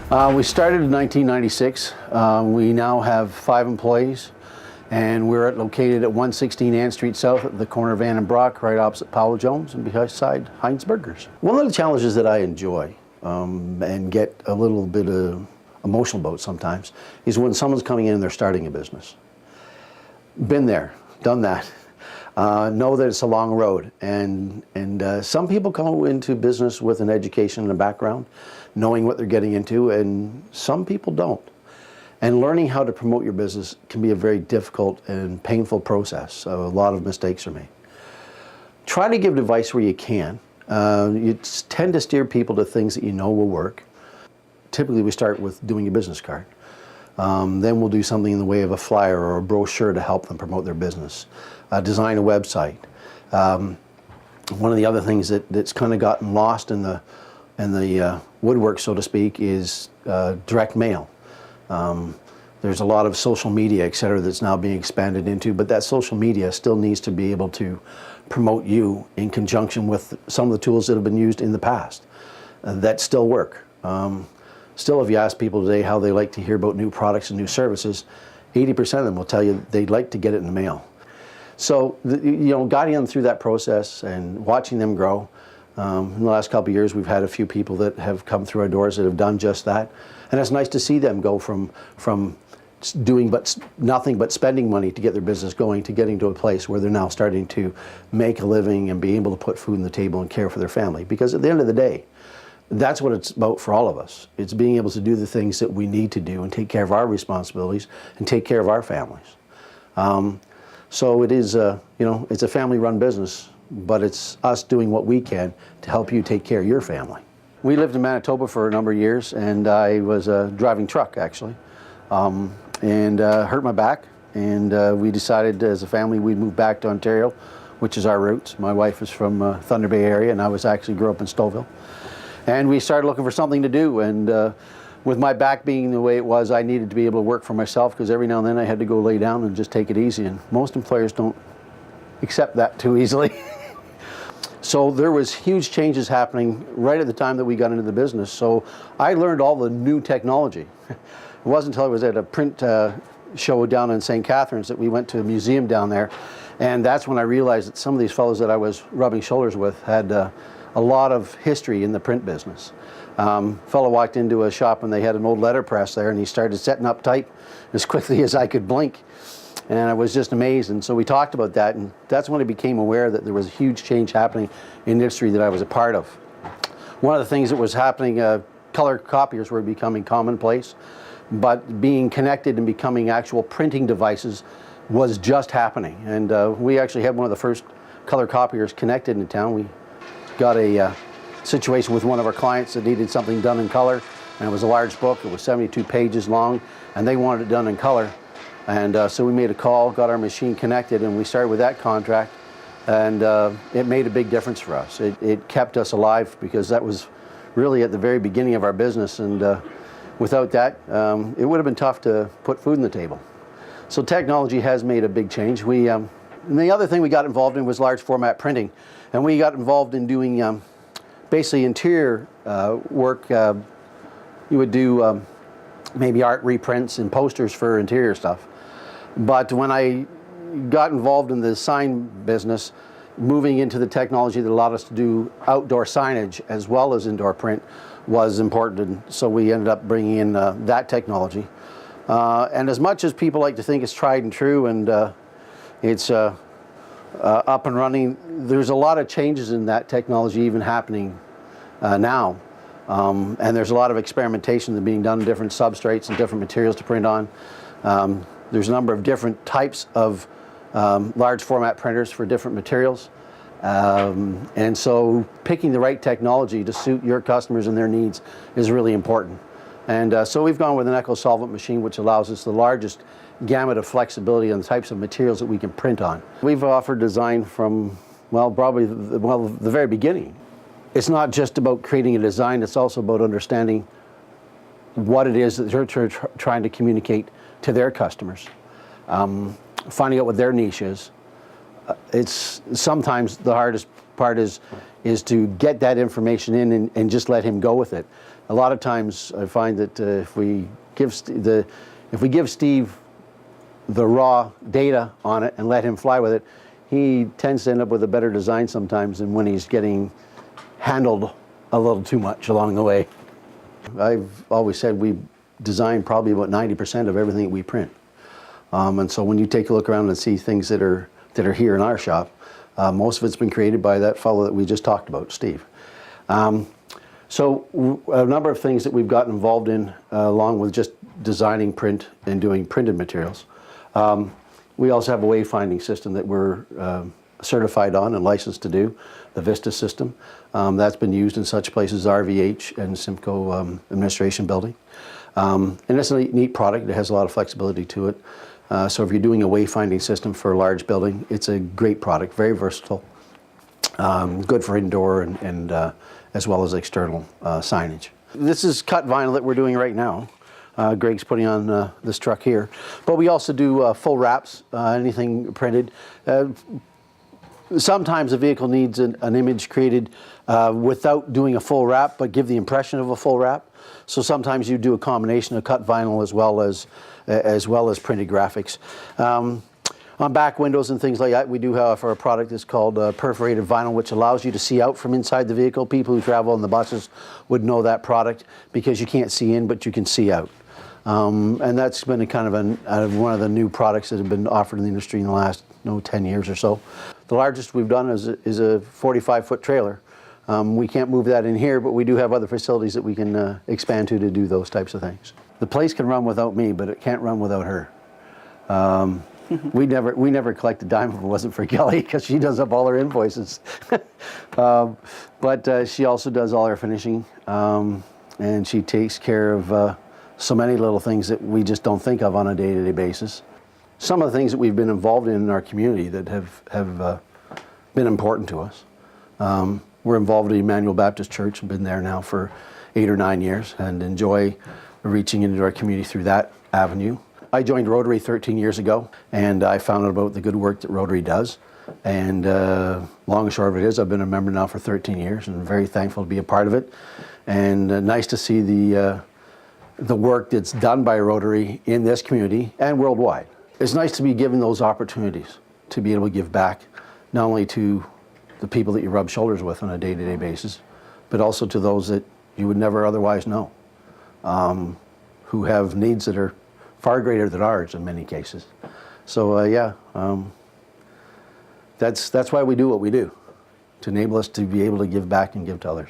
We started in 1996. We now have 5 employees, and we're located at 116 Ann Street South at the corner of Ann and Brock, right opposite Powell Jones and beside Heinz Burgers. One of the challenges that I enjoy and get a little bit emotional about sometimes is when someone's coming in and they're starting a business. Been there, done that. Know that it's a long road, and some people go into business with an education and a background, knowing what they're getting into, and some people don't. And learning how to promote your business can be a very difficult and painful process, so a lot of mistakes are made. Try to give advice where you can. You tend to steer people to things that you know will work. Typically we start with doing a business card. Then we'll do something in the way of a flyer or a brochure to help them promote their business. Design a website. One of the other things that's kind of gotten lost in the woodwork, so to speak, is direct mail. There's a lot of social media, et cetera, that's now being expanded into, but that social media still needs to be able to promote you in conjunction with some of the tools that have been used in the past that still work. Still, if you ask people today how they like to hear about new products and new services, 80% of them will tell you they'd like to get it in the mail. So, guiding them through that process and watching them grow. In the last couple of years, we've had a few people that have come through our doors that have done just that. And it's nice to see them go from doing nothing but spending money to get their business going to getting to a place where they're now starting to make a living and be able to put food on the table and care for their family. Because at the end of the day, that's what it's about for all of us. It's being able to do the things that we need to do and take care of our responsibilities and take care of our families. So it is, it's a family-run business, but it's us doing what we can to help you take care of your family. We lived in Manitoba for a number of years, and I was driving truck, actually, and hurt my back, and we decided as a family we'd move back to Ontario, which is our roots. My wife is from Thunder Bay area, and I grew up in Stouffville. And we started looking for something to do, and with my back being the way it was, I needed to be able to work for myself, because every now and then I had to go lay down and just take it easy, and most employers don't accept that too easily. So there was huge changes happening right at the time that we got into the business. So I learned all the new technology. It wasn't until I was at a print show down in St. Catharines that we went to a museum down there, and that's when I realized that some of these fellows that I was rubbing shoulders with had a lot of history in the print business. Fellow walked into a shop and they had an old letterpress there, and he started setting up type as quickly as I could blink. And I was just amazed, and so we talked about that, and that's when I became aware that there was a huge change happening in the industry that I was a part of. One of the things that was happening, color copiers were becoming commonplace, but being connected and becoming actual printing devices was just happening. And we actually had one of the first color copiers connected in town. We got a situation with one of our clients that needed something done in color, and it was a large book. It was 72 pages long, and they wanted it done in color. And so we made a call, got our machine connected, and we started with that contract, and it made a big difference for us. It kept us alive, because that was really at the very beginning of our business, and without that, it would have been tough to put food on the table. So technology has made a big change. And the other thing we got involved in was large format printing, and we got involved in doing basically interior work. You would do maybe art reprints and posters for interior stuff. But when I got involved in the sign business, moving into the technology that allowed us to do outdoor signage as well as indoor print was important, and so we ended up bringing in that technology. And as much as people like to think it's tried and true and it's up and running, there's a lot of changes in that technology even happening now. And there's a lot of experimentation that's being done in different substrates and different materials to print on. There's a number of different types of large format printers for different materials. And so picking the right technology to suit your customers and their needs is really important. And so we've gone with an Echo Solvent machine, which allows us the largest gamut of flexibility on the types of materials that we can print on. We've offered design from, well, probably the very beginning. It's not just about creating a design, it's also about understanding what it is that they're trying to communicate to their customers. Finding out what their niche is. It's sometimes the hardest part is to get that information in and just let him go with it. A lot of times I find that if we give Steve the raw data on it and let him fly with it, he tends to end up with a better design sometimes than when he's getting handled a little too much along the way. I've always said we design probably about 90% of everything that we print. And so when you take a look around and see things that are here in our shop, most of it's been created by that fellow that we just talked about, Steve. So a number of things that we've gotten involved in, along with just designing print and doing printed materials. We also have a wayfinding system that we're certified on and licensed to do, the Vista system. That's been used in such places as RVH and Simcoe Administration Building. And it's a neat product. It has a lot of flexibility to it. So if you're doing a wayfinding system for a large building, it's a great product, very versatile, good for indoor and as well as external signage. This is cut vinyl that we're doing right now. Greg's putting on this truck here. But we also do full wraps, anything printed. Sometimes a vehicle needs an image created without doing a full wrap, but give the impression of a full wrap. So sometimes you do a combination of cut vinyl as well as printed graphics. On back windows and things like that, we do have a product that's called perforated vinyl, which allows you to see out from inside the vehicle. People who travel on the buses would know that product because you can't see in, but you can see out. And that's been a kind of one of the new products that have been offered in the industry in the last 10 years or so. The largest we've done is a 45-foot trailer. We can't move that in here, but we do have other facilities that we can expand to do those types of things. The place can run without me, but it can't run without her. We never collect a dime if it wasn't for Kelly, because she does up all our invoices. But she also does all our finishing, and she takes care of so many little things that we just don't think of on a day-to-day basis. Some of the things that we've been involved in our community that have been important to us. We're involved in Emmanuel Baptist Church. I've been there now for 8 or 9 years and enjoy reaching into our community through that avenue. I joined Rotary 13 years ago, and I found out about the good work that Rotary does. And long and short of it is, I've been a member now for 13 years and I'm very thankful to be a part of it. And nice to see the work that's done by Rotary in this community and worldwide. It's nice to be given those opportunities to be able to give back, not only to the people that you rub shoulders with on a day-to-day basis, but also to those that you would never otherwise know, who have needs that are far greater than ours in many cases. So that's why we do what we do, to enable us to be able to give back and give to others.